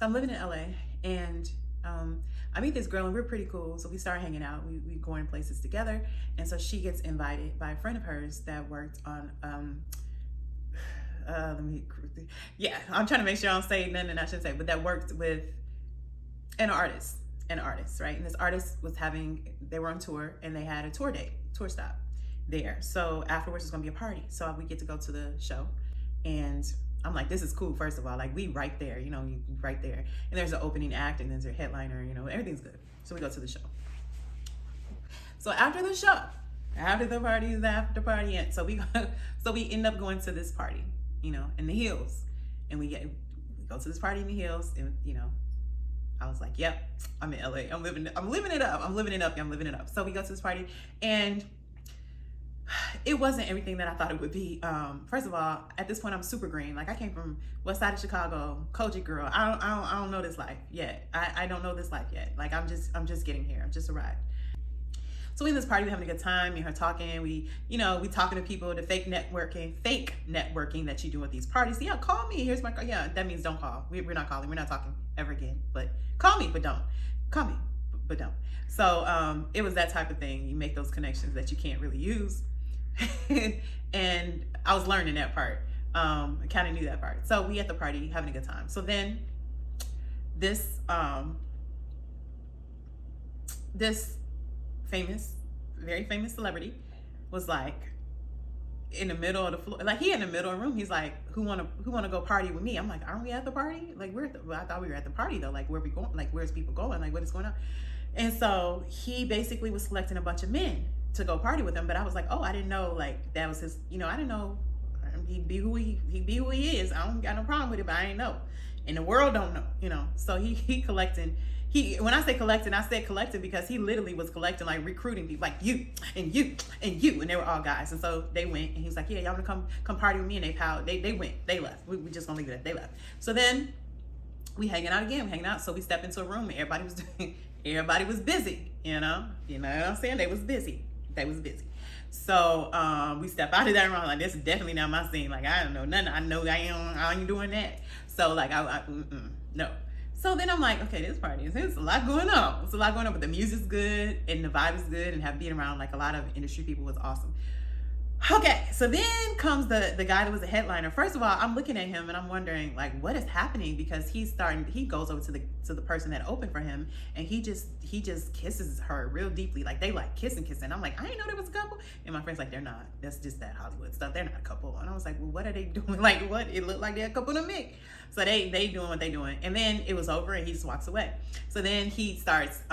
I'm living in LA, and I meet this girl, and we're pretty cool. So we start hanging out. We going places together, and so she gets invited by a friend of hers that worked on yeah, I'm trying to make sure I don't say nothing I shouldn't say, but that worked with an artist, right? And this artist was they were on tour, and they had a tour stop there. So afterwards, it's gonna be a party. So we get to go to the show, and I'm like, this is cool. First of all, like, we right there, you right there. And there's an opening act, and there's a headliner, everything's good. So we go to the show. So after the show, after the party is after party ends. So we end up going to this party, in the hills. And we go to this party in the hills, and I was like, yep, I'm in LA. I'm living it up. So we go to this party, and it wasn't everything that I thought it would be. First of all, at this point, I'm super green. Like, I came from west side of Chicago, Kojic girl. I don't know this life yet. I don't know this life yet. Like, I'm just getting here. I've just arrived. So we in this party, we having a good time. Me and her talking. We talking to people, the fake networking that you do at these parties. Yeah, call me. Here's my call. Yeah, that means don't call. We're not calling. We're not talking ever again. But call me, but don't. Call me, but don't. So it was that type of thing. You make those connections that you can't really use. And I was learning that part. I kind of knew that part. So we at the party having a good time. So then this very famous celebrity was like in the middle of the floor, like he in the middle of the room. He's like, who wanna go party with me? I'm like, aren't we at the party? Like, I thought we were at the party though. Like, where we going? Like, where's people going? Like, what is going on? And so he basically was selecting a bunch of men to go party with him. But I was like, oh, I didn't know like that was his, I didn't know he be who he is. I don't got no problem with it, but I ain't know. And the world don't know, So he collecting. When I say collecting, I said collecting because he literally was collecting, like recruiting people, like you and you and you, and they were all guys. And so they went, and he was like, yeah, y'all wanna come party with me? And they went, they left. We just gonna leave it at they left. So then we hanging out. So we step into a room, and everybody was busy, you know what I'm saying? They was busy. So we step out of that room, like, this is definitely not my scene. Like, I don't know nothing. I know I ain't doing that. So like, no. So then I'm like, okay, this party there's a lot going on. It's a lot going on, but the music's good and the vibe is good, and being around like a lot of industry people was awesome. Okay, so then comes the guy that was a headliner. First of all, I'm looking at him and I'm wondering like, what is happening? Because he goes over to the person that opened for him, and he just kisses her real deeply. Like, they like kissing. I'm like, I didn't know there was a couple. And my friend's like, they're not. That's just that Hollywood stuff. They're not a couple. And I was like, well, what are they doing? Like, what? It looked like they're a couple to me. So they doing what they doing. And then it was over, and he just walks away. So then he starts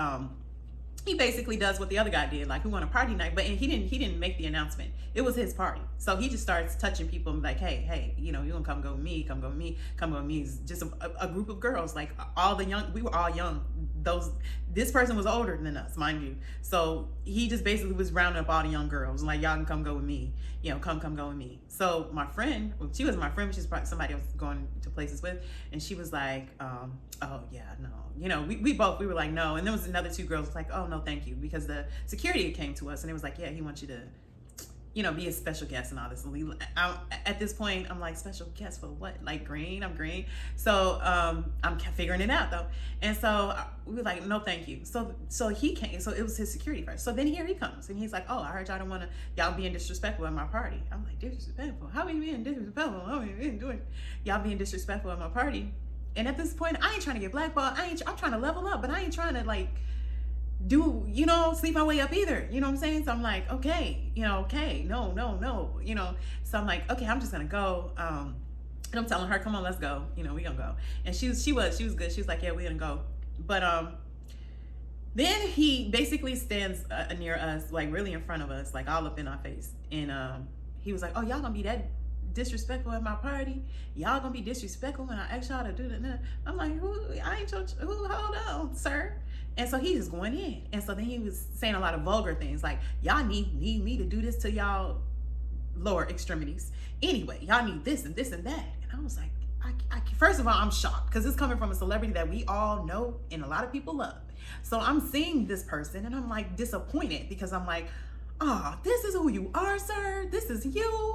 he basically does what the other guy did, like, who want a party night, but he didn't make the announcement. It was his party. So he just starts touching people and like, hey, you gonna come go with me. It's just a group of girls, like all the young, we were all young. This person was older than us, mind you. So he just basically was rounding up all the young girls, like, y'all can come go with me, come go with me. So my friend, she was my friend, but she's probably somebody I was going to places with, and she was like, oh yeah, no. We were like, no. And there was another two girls like, oh no, thank you, because the security came to us and it was like, yeah, he wants you to be a special guest and all this. And at this point, I'm like, special guest for what? Like, green? I'm green. So I'm figuring it out though. And so we were like, no, thank you. So he came. So it was his security first. So then here he comes, and he's like, oh, I heard y'all being disrespectful at my party. I'm like, disrespectful? How are you being disrespectful? How are you being doing? Y'all being disrespectful at my party. And at this point, I ain't trying to get blackballed. I'm trying to level up, but I ain't trying to like do, sleep my way up either. You know what I'm saying? So I'm like, okay, okay, no. So I'm like, okay, I'm just gonna go. And I'm telling her, come on, let's go. We gonna go. And she was good. She was like, yeah, we gonna go. But then he basically stands near us, like really in front of us, like all up in our face. And he was like, oh, y'all gonna be that disrespectful at my party? Y'all gonna be disrespectful when I ask y'all to do that? I'm like, hold on, sir. And so he's just going in. And so then he was saying a lot of vulgar things like, y'all need me to do this to y'all lower extremities. Anyway, y'all need this and this and that. And I was like, first of all, I'm shocked because it's coming from a celebrity that we all know and a lot of people love. So I'm seeing this person and I'm like disappointed because I'm like, oh, this is who you are, sir. This is you.